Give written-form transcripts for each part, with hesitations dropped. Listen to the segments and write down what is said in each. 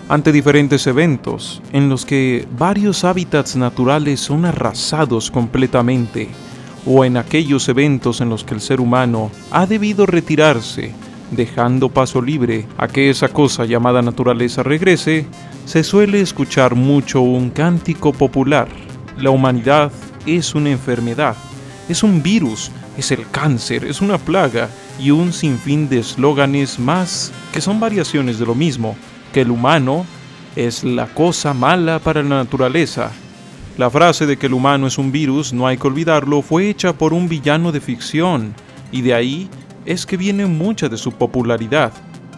ante diferentes eventos en los que varios hábitats naturales son arrasados completamente, o en aquellos eventos en los que el ser humano ha debido retirarse, dejando paso libre a que esa cosa llamada naturaleza regrese, se suele escuchar mucho un cántico popular: la humanidad es una enfermedad, es un virus, es el cáncer, es una plaga, y un sinfín de eslóganes más que son variaciones de lo mismo, que el humano es la cosa mala para la naturaleza. La frase de que el humano es un virus, no hay que olvidarlo, fue hecha por un villano de ficción, y de ahí es que viene mucha de su popularidad.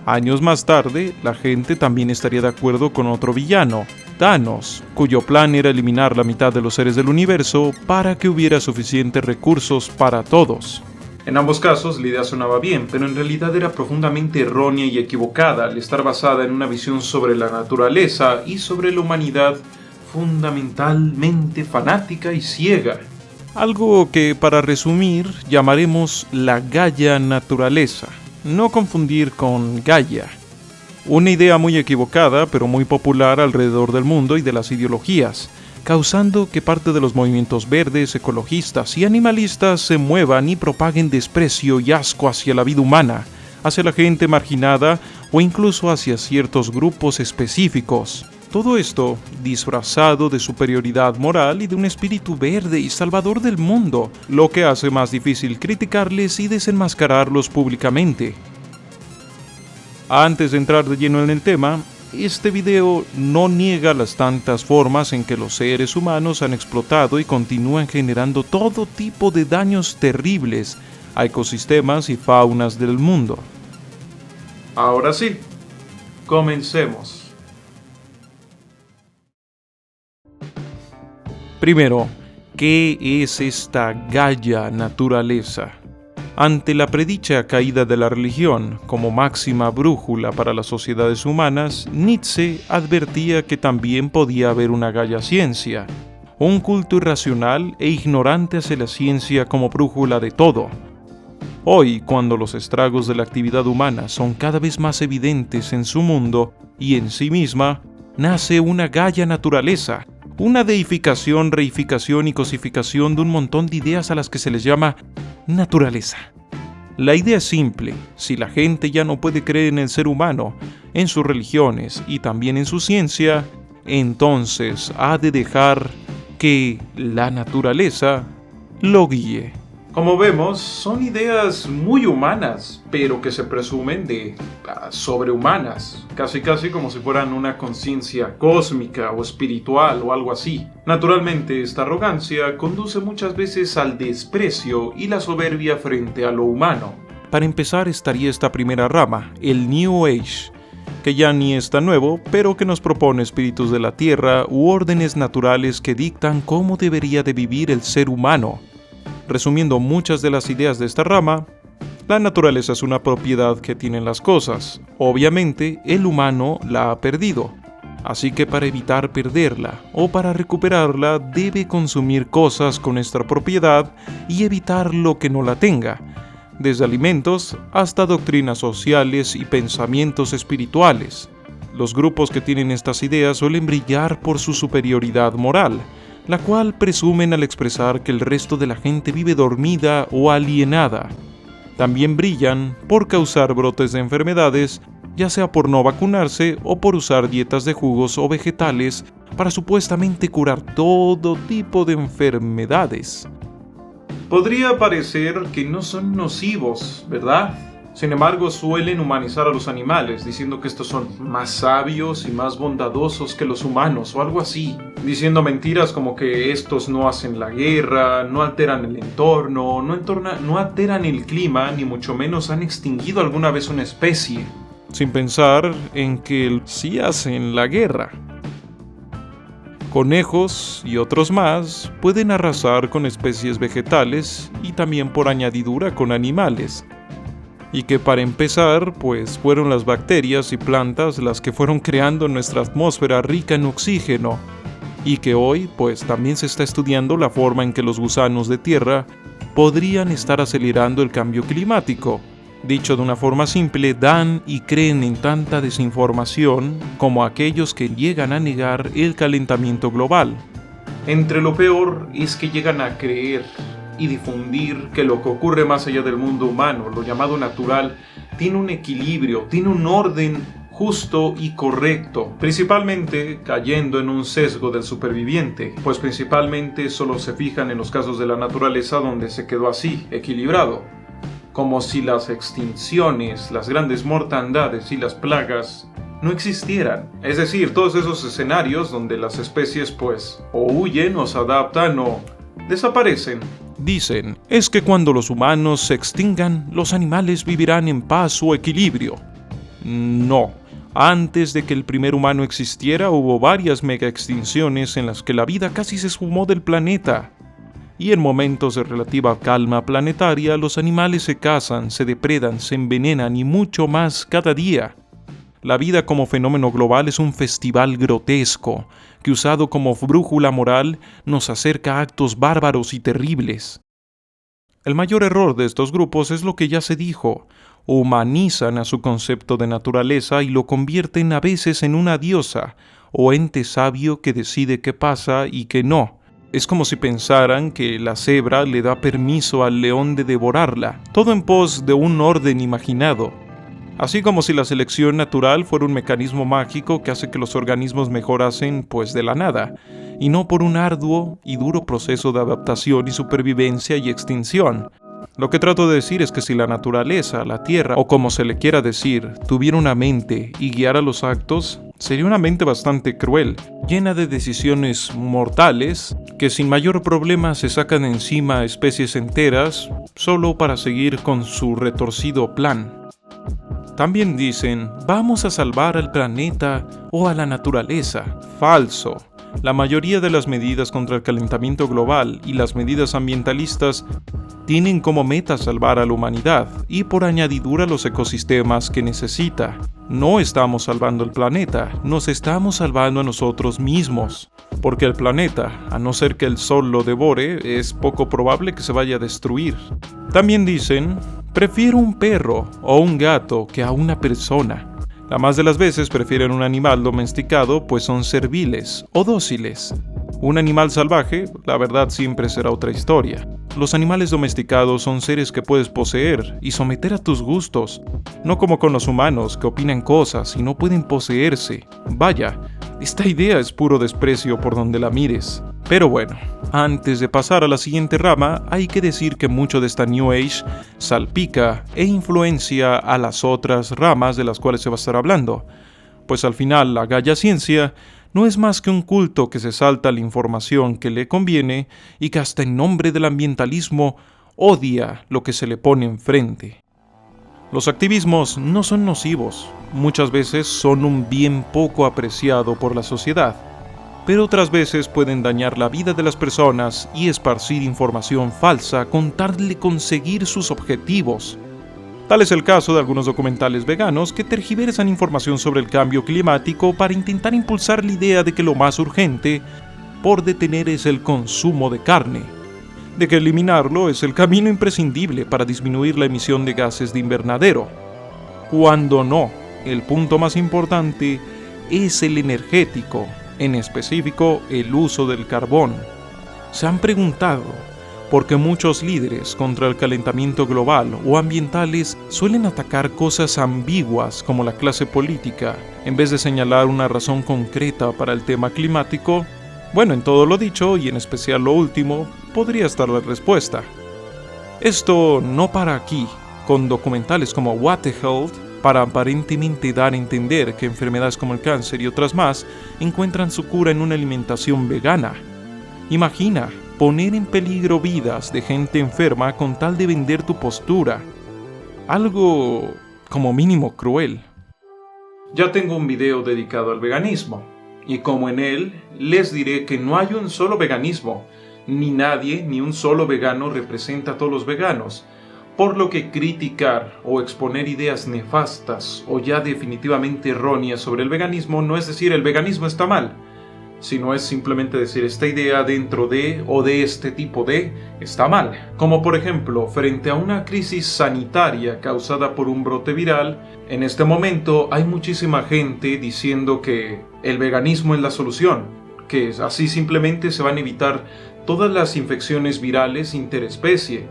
Años más tarde, la gente también estaría de acuerdo con otro villano, Thanos, cuyo plan era eliminar la mitad de los seres del universo para que hubiera suficientes recursos para todos. En ambos casos la idea sonaba bien, pero en realidad era profundamente errónea y equivocada al estar basada en una visión sobre la naturaleza y sobre la humanidad fundamentalmente fanática y ciega. Algo que, para resumir, llamaremos la Gaia naturaleza. No confundir con Gaia. Una idea muy equivocada, pero muy popular alrededor del mundo y de las ideologías, causando que parte de los movimientos verdes, ecologistas y animalistas se muevan y propaguen desprecio y asco hacia la vida humana, hacia la gente marginada o incluso hacia ciertos grupos específicos. Todo esto disfrazado de superioridad moral y de un espíritu verde y salvador del mundo, lo que hace más difícil criticarles y desenmascararlos públicamente. Antes de entrar de lleno en el tema, este video no niega las tantas formas en que los seres humanos han explotado y continúan generando todo tipo de daños terribles a ecosistemas y faunas del mundo. Ahora sí, comencemos. Primero, ¿qué es esta Gaia naturaleza? Ante la predicha caída de la religión como máxima brújula para las sociedades humanas, Nietzsche advertía que también podía haber una Gaia ciencia, un culto irracional e ignorante hacia la ciencia como brújula de todo. Hoy, cuando los estragos de la actividad humana son cada vez más evidentes en su mundo y en sí misma, nace una Gaia naturaleza, una deificación, reificación y cosificación de un montón de ideas a las que se les llama naturaleza. La idea es simple: si la gente ya no puede creer en el ser humano, en sus religiones y también en su ciencia, entonces ha de dejar que la naturaleza lo guíe. Como vemos, son ideas muy humanas, pero que se presumen de sobrehumanas, casi como si fueran una conciencia cósmica o espiritual o algo así. Naturalmente, esta arrogancia conduce muchas veces al desprecio y la soberbia frente a lo humano. Para empezar estaría esta primera rama, el New Age, que ya ni es tan nuevo, pero que nos propone espíritus de la tierra u órdenes naturales que dictan cómo debería de vivir el ser humano. Resumiendo muchas de las ideas de esta rama, la naturaleza es una propiedad que tienen las cosas. Obviamente, el humano la ha perdido. Así que para evitar perderla o para recuperarla, debe consumir cosas con esta propiedad y evitar lo que no la tenga, desde alimentos hasta doctrinas sociales y pensamientos espirituales. Los grupos que tienen estas ideas suelen brillar por su superioridad moral, la cual presumen al expresar que el resto de la gente vive dormida o alienada. También brillan por causar brotes de enfermedades, ya sea por no vacunarse o por usar dietas de jugos o vegetales para supuestamente curar todo tipo de enfermedades. Podría parecer que no son nocivos, ¿verdad? Sin embargo, suelen humanizar a los animales, diciendo que estos son más sabios y más bondadosos que los humanos, o algo así. Diciendo mentiras como que estos no hacen la guerra, no alteran el entorno, no alteran el clima, ni mucho menos han extinguido alguna vez una especie. Sin pensar en que sí hacen la guerra. Conejos y otros más pueden arrasar con especies vegetales y también por añadidura con animales. Y que para empezar, pues fueron las bacterias y plantas las que fueron creando nuestra atmósfera rica en oxígeno, y que hoy, pues también se está estudiando la forma en que los gusanos de tierra podrían estar acelerando el cambio climático, Dicho de una forma simple, dan y creen en tanta desinformación como aquellos que llegan a negar el calentamiento global. Entre lo peor es que llegan a creer y difundir que lo que ocurre más allá del mundo humano, lo llamado natural, tiene un equilibrio, tiene un orden justo y correcto, principalmente cayendo en un sesgo del superviviente, pues principalmente solo se fijan en los casos de la naturaleza donde se quedó así, equilibrado, como si las extinciones, las grandes mortandades y las plagas no existieran. Es decir, todos esos escenarios donde las especies pues o huyen o se adaptan o desaparecen. Dicen, es que cuando los humanos se extingan, los animales vivirán en paz o equilibrio. No. Antes de que el primer humano existiera, hubo varias mega extinciones en las que la vida casi se esfumó del planeta. Y en momentos de relativa calma planetaria, los animales se cazan, se depredan, se envenenan y mucho más cada día. La vida como fenómeno global es un festival grotesco, que usado como brújula moral nos acerca a actos bárbaros y terribles. El mayor error de estos grupos es lo que ya se dijo: humanizan a su concepto de naturaleza y lo convierten a veces en una diosa o ente sabio que decide qué pasa y qué no. Es como si pensaran que la cebra le da permiso al león de devorarla, todo en pos de un orden imaginado. Así como si la selección natural fuera un mecanismo mágico que hace que los organismos mejorasen pues de la nada, y no por un arduo y duro proceso de adaptación y supervivencia y extinción. Lo que trato de decir es que si la naturaleza, la tierra, o como se le quiera decir, tuviera una mente y guiara los actos, sería una mente bastante cruel, llena de decisiones mortales, que sin mayor problema se sacan encima a especies enteras, solo para seguir con su retorcido plan. También dicen, vamos a salvar al planeta o a la naturaleza. Falso. La mayoría de las medidas contra el calentamiento global y las medidas ambientalistas tienen como meta salvar a la humanidad y por añadidura los ecosistemas que necesita. No estamos salvando el planeta, nos estamos salvando a nosotros mismos. Porque el planeta, a no ser que el sol lo devore, es poco probable que se vaya a destruir. También dicen, prefiero un perro o un gato que a una persona. La más de las veces prefieren un animal domesticado pues son serviles o dóciles. Un animal salvaje, la verdad, siempre será otra historia. Los animales domesticados son seres que puedes poseer y someter a tus gustos, no como con los humanos que opinan cosas y no pueden poseerse. Vaya, esta idea es puro desprecio por donde la mires. Pero bueno, antes de pasar a la siguiente rama, hay que decir que mucho de esta New Age salpica e influencia a las otras ramas de las cuales se va a estar hablando, pues al final la Gaia Ciencia no es más que un culto que se salta la información que le conviene y que hasta en nombre del ambientalismo odia lo que se le pone enfrente. Los activismos no son nocivos, muchas veces son un bien poco apreciado por la sociedad, pero otras veces pueden dañar la vida de las personas y esparcir información falsa con tal de conseguir sus objetivos. Tal es el caso de algunos documentales veganos que tergiversan información sobre el cambio climático para intentar impulsar la idea de que lo más urgente por detener es el consumo de carne, de que eliminarlo es el camino imprescindible para disminuir la emisión de gases de invernadero, cuando no, el punto más importante es el energético, en específico el uso del carbón. ¿Se han preguntado por qué muchos líderes contra el calentamiento global o ambientales suelen atacar cosas ambiguas como la clase política, en vez de señalar una razón concreta para el tema climático? Bueno, en todo lo dicho, y en especial lo último, podría estar la respuesta. Esto no para aquí, con documentales como What the Health, para aparentemente dar a entender que enfermedades como el cáncer y otras más encuentran su cura en una alimentación vegana. Imagina poner en peligro vidas de gente enferma con tal de vender tu postura. Algo como mínimo cruel. Ya tengo un video dedicado al veganismo, y como en él les diré que no hay un solo veganismo, ni nadie, ni un solo vegano representa a todos los veganos, por lo que criticar o exponer ideas nefastas o ya definitivamente erróneas sobre el veganismo no es decir el veganismo está mal, sino es simplemente decir esta idea dentro de o de este tipo de está mal. Como por ejemplo, frente a una crisis sanitaria causada por un brote viral, en este momento hay muchísima gente diciendo que el veganismo es la solución, que así simplemente se van a evitar todas las infecciones virales interespecie.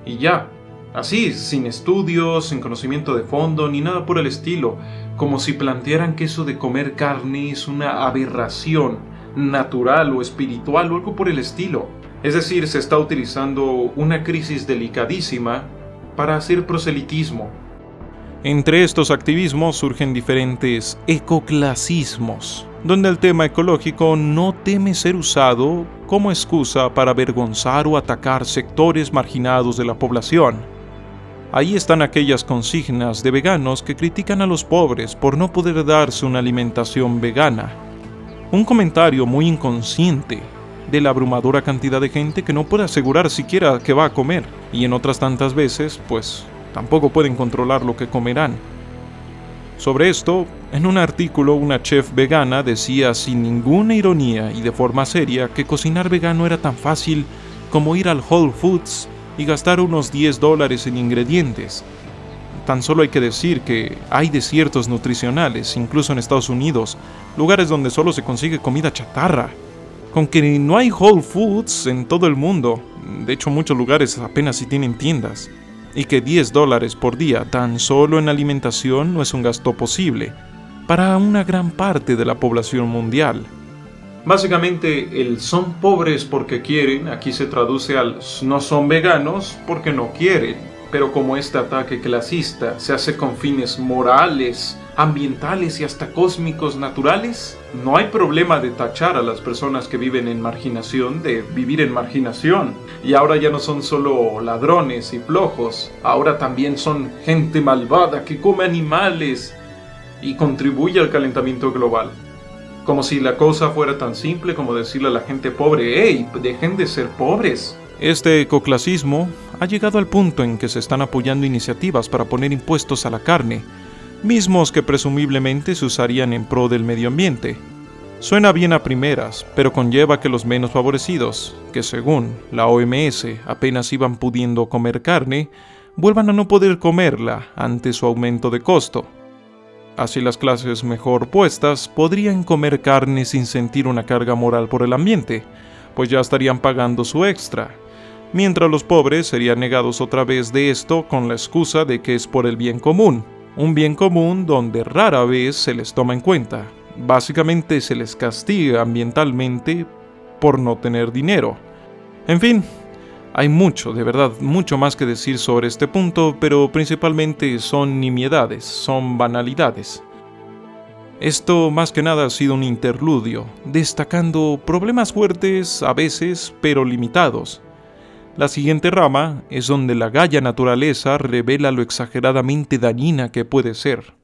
Y ya, así, sin estudios, sin conocimiento de fondo, ni nada por el estilo, como si plantearan que eso de comer carne es una aberración natural o espiritual o algo por el estilo. Es decir, se está utilizando una crisis delicadísima para hacer proselitismo. Entre estos activismos surgen diferentes ecoclasismos, donde el tema ecológico no teme ser usado como excusa para avergonzar o atacar sectores marginados de la población. Ahí están aquellas consignas de veganos que critican a los pobres por no poder darse una alimentación vegana. Un comentario muy inconsciente de la abrumadora cantidad de gente que no puede asegurar siquiera que va a comer, y en otras tantas veces, pues, tampoco pueden controlar lo que comerán. Sobre esto, en un artículo una chef vegana decía sin ninguna ironía y de forma seria que cocinar vegano era tan fácil como ir al Whole Foods y gastar unos $10 en ingredientes. Tan solo hay que decir que hay desiertos nutricionales, incluso en Estados Unidos, lugares donde solo se consigue comida chatarra. Con que no hay Whole Foods en todo el mundo, de hecho muchos lugares apenas si tienen tiendas, y que $10 por día tan solo en alimentación no es un gasto posible para una gran parte de la población mundial. Básicamente, el son pobres porque quieren, aquí se traduce al no son veganos porque no quieren. Pero como este ataque clasista se hace con fines morales, ambientales y hasta cósmicos naturales, no hay problema de tachar a las personas que viven en marginación de vivir en marginación. Y ahora ya no son solo ladrones y flojos, ahora también son gente malvada que come animales y contribuye al calentamiento global. Como si la cosa fuera tan simple como decirle a la gente pobre, ¡hey, dejen de ser pobres! Este ecoclasismo ha llegado al punto en que se están apoyando iniciativas para poner impuestos a la carne, mismos que presumiblemente se usarían en pro del medio ambiente. Suena bien a primeras, pero conlleva que los menos favorecidos, que según la OMS apenas iban pudiendo comer carne, vuelvan a no poder comerla ante su aumento de costo. Así las clases mejor puestas podrían comer carne sin sentir una carga moral por el ambiente, pues ya estarían pagando su extra, mientras los pobres serían negados otra vez de esto con la excusa de que es por el bien común, un bien común donde rara vez se les toma en cuenta. Básicamente se les castiga ambientalmente por no tener dinero. En fin, hay mucho, de verdad, mucho más que decir sobre este punto, pero principalmente son nimiedades, son banalidades. Esto más que nada ha sido un interludio, destacando problemas fuertes a veces, pero limitados. La siguiente rama es donde la gaya naturaleza revela lo exageradamente dañina que puede ser.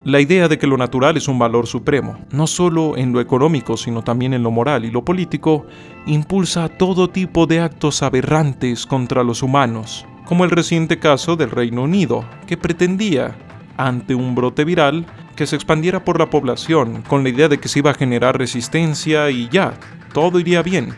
La idea de que lo natural es un valor supremo, no solo en lo económico, sino también en lo moral y lo político, impulsa todo tipo de actos aberrantes contra los humanos, como el reciente caso del Reino Unido, que pretendía, ante un brote viral, que se expandiera por la población, con la idea de que se iba a generar resistencia y ya, todo iría bien.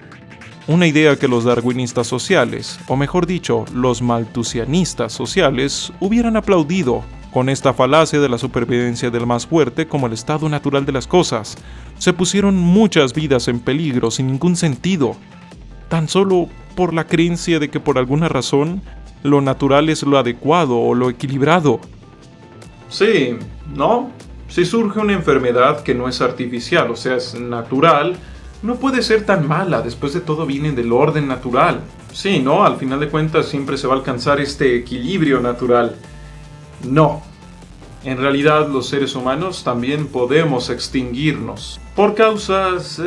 Una idea que los darwinistas sociales, o mejor dicho, los malthusianistas sociales, hubieran aplaudido, con esta falacia de la supervivencia del más fuerte como el estado natural de las cosas. Se pusieron muchas vidas en peligro sin ningún sentido, tan solo por la creencia de que por alguna razón lo natural es lo adecuado o lo equilibrado. Sí, ¿no? Si surge una enfermedad que no es artificial, o sea, es natural, no puede ser tan mala, después de todo viene del orden natural. Sí, ¿no? Al final de cuentas siempre se va a alcanzar este equilibrio natural. No. En realidad los seres humanos también podemos extinguirnos por causas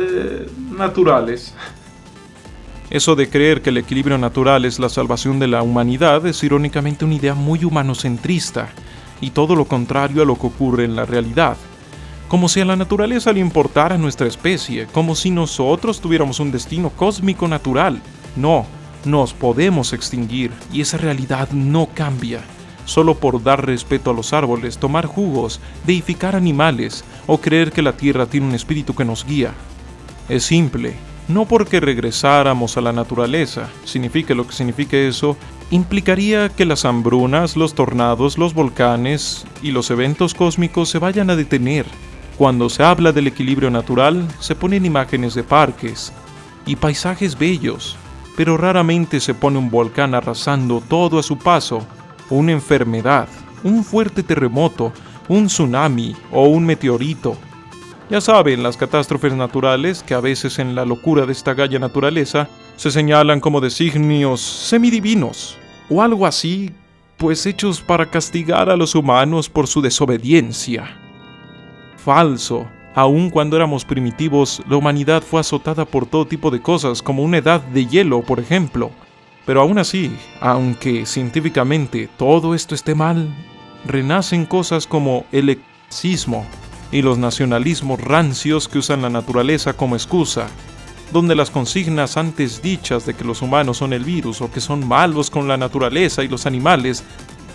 naturales. Eso de creer que el equilibrio natural es la salvación de la humanidad es irónicamente una idea muy humanocentrista y todo lo contrario a lo que ocurre en la realidad. Como si a la naturaleza le importara nuestra especie, como si nosotros tuviéramos un destino cósmico natural. No, nos podemos extinguir y esa realidad no cambia. Solo por dar respeto a los árboles, tomar jugos, deificar animales o creer que la tierra tiene un espíritu que nos guía. Es simple. No porque regresáramos a la naturaleza, signifique lo que signifique eso, implicaría que las hambrunas, los tornados, los volcanes y los eventos cósmicos se vayan a detener. Cuando se habla del equilibrio natural, se ponen imágenes de parques y paisajes bellos, pero raramente se pone un volcán arrasando todo a su paso, o una enfermedad, un fuerte terremoto, un tsunami o un meteorito. Ya saben, las catástrofes naturales, que a veces en la locura de esta gaya naturaleza se señalan como designios semidivinos, o algo así, pues hechos para castigar a los humanos por su desobediencia. Falso. Aun cuando éramos primitivos, la humanidad fue azotada por todo tipo de cosas, como una edad de hielo, por ejemplo. Pero aún así, aunque científicamente todo esto esté mal, renacen cosas como el ecologismo y los nacionalismos rancios que usan la naturaleza como excusa, donde las consignas antes dichas de que los humanos son el virus o que son malos con la naturaleza y los animales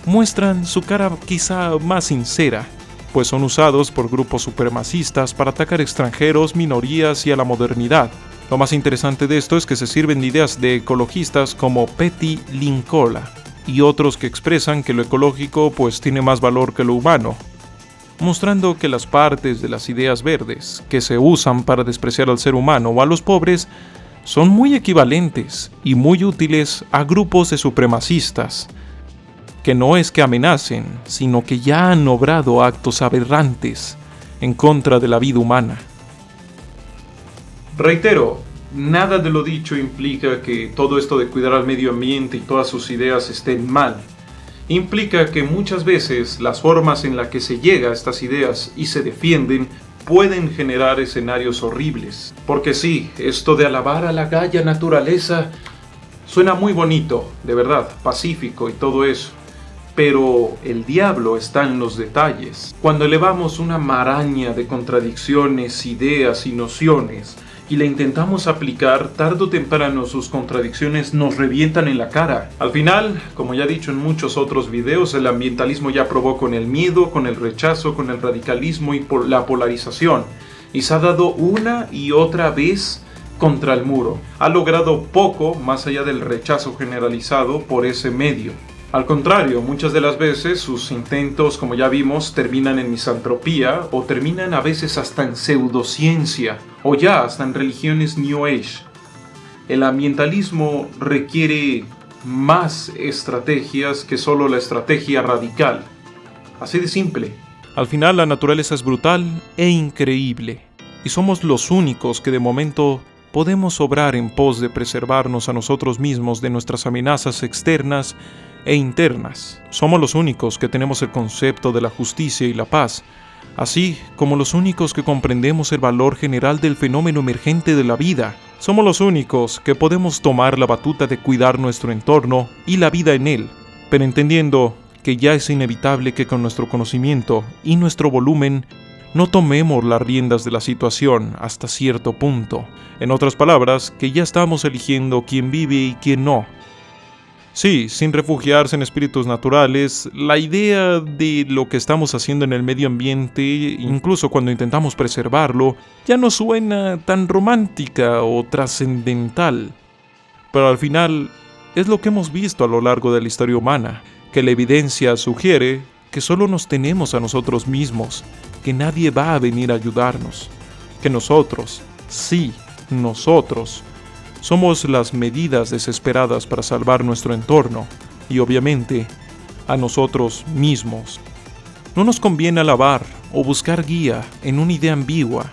muestran su cara quizá más sincera, pues son usados por grupos supremacistas para atacar extranjeros, minorías y a la modernidad. Lo más interesante de esto es que se sirven de ideas de ecologistas como Petty Linkola y otros que expresan que lo ecológico pues tiene más valor que lo humano, mostrando que las partes de las ideas verdes que se usan para despreciar al ser humano o a los pobres son muy equivalentes y muy útiles a grupos de supremacistas, que no es que amenacen, sino que ya han obrado actos aberrantes en contra de la vida humana. Reitero, nada de lo dicho implica que todo esto de cuidar al medio ambiente y todas sus ideas estén mal. Implica que muchas veces las formas en las que se llega a estas ideas y se defienden pueden generar escenarios horribles. Porque sí, esto de alabar a la gaya naturaleza suena muy bonito, de verdad, pacífico y todo eso. Pero el diablo está en los detalles. Cuando elevamos una maraña de contradicciones, ideas y nociones y la intentamos aplicar, tarde o temprano sus contradicciones nos revientan en la cara. Al final, como ya he dicho en muchos otros videos, el ambientalismo ya probó con el miedo, con el rechazo, con el radicalismo y por la polarización, y se ha dado una y otra vez contra el muro. Ha logrado poco más allá del rechazo generalizado por ese medio. Al contrario, muchas de las veces sus intentos, como ya vimos, terminan en misantropía o terminan a veces hasta en pseudociencia o ya hasta en religiones New Age. El ambientalismo requiere más estrategias que solo la estrategia radical. Así de simple. Al final la naturaleza es brutal e increíble y somos los únicos que de momento podemos obrar en pos de preservarnos a nosotros mismos de nuestras amenazas externas e internas. Somos los únicos que tenemos el concepto de la justicia y la paz, así como los únicos que comprendemos el valor general del fenómeno emergente de la vida. Somos los únicos que podemos tomar la batuta de cuidar nuestro entorno y la vida en él, pero entendiendo que ya es inevitable que con nuestro conocimiento y nuestro volumen no tomemos las riendas de la situación hasta cierto punto. En otras palabras, que ya estamos eligiendo quién vive y quién no. Sí, sin refugiarse en espíritus naturales, la idea de lo que estamos haciendo en el medio ambiente, incluso cuando intentamos preservarlo, ya no suena tan romántica o trascendental. Pero al final, es lo que hemos visto a lo largo de la historia humana, que la evidencia sugiere que solo nos tenemos a nosotros mismos, que nadie va a venir a ayudarnos, que nosotros, sí, nosotros, somos las medidas desesperadas para salvar nuestro entorno y obviamente a nosotros mismos. No nos conviene alabar o buscar guía en una idea ambigua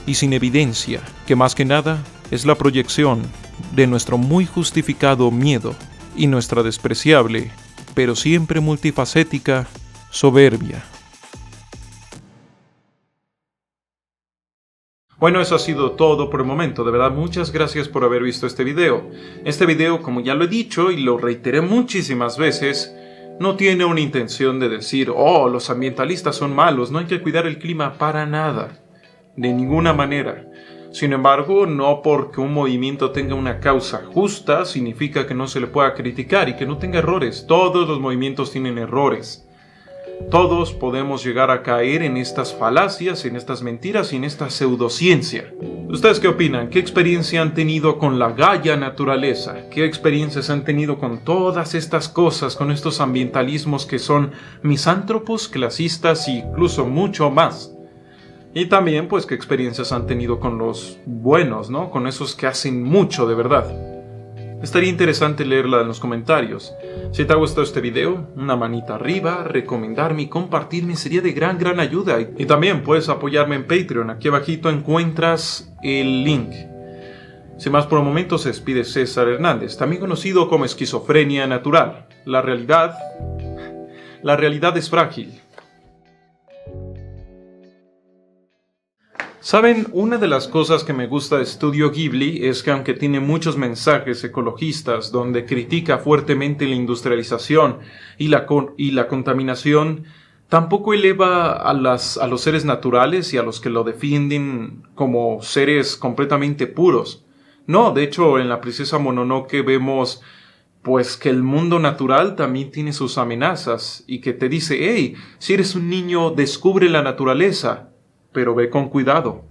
y sin evidencia, que más que nada es la proyección de nuestro muy justificado miedo y nuestra despreciable, pero siempre multifacética, soberbia. Bueno, eso ha sido todo por el momento. De verdad, muchas gracias por haber visto este video. Este video, como ya lo he dicho y lo reiteré muchísimas veces, no tiene una intención de decir, oh, los ambientalistas son malos, no hay que cuidar el clima para nada. De ninguna manera. Sin embargo, no porque un movimiento tenga una causa justa, significa que no se le pueda criticar y que no tenga errores. Todos los movimientos tienen errores. Todos podemos llegar a caer en estas falacias, en estas mentiras y en esta pseudociencia. ¿Ustedes qué opinan? ¿Qué experiencia han tenido con la Gaia naturaleza? ¿Qué experiencias han tenido con todas estas cosas, con estos ambientalismos que son misántropos, clasistas e incluso mucho más? Y también, pues, qué experiencias han tenido con los buenos, ¿no? Con esos que hacen mucho de verdad. Estaría interesante leerla en los comentarios. Si te ha gustado este video, una manita arriba, recomendarme y compartirme sería de gran ayuda. Y también puedes apoyarme en Patreon. Aquí abajito encuentras el link. Sin más por el momento, se despide César Hernández, también conocido como esquizofrenia natural. La realidad es frágil. Saben, una de las cosas que me gusta de Estudio Ghibli es que aunque tiene muchos mensajes ecologistas donde critica fuertemente la industrialización y la contaminación, tampoco eleva a los seres naturales y a los que lo defienden como seres completamente puros. No, de hecho, en la princesa Mononoke vemos pues que el mundo natural también tiene sus amenazas y que te dice, hey, si eres un niño, descubre la naturaleza, pero ve con cuidado.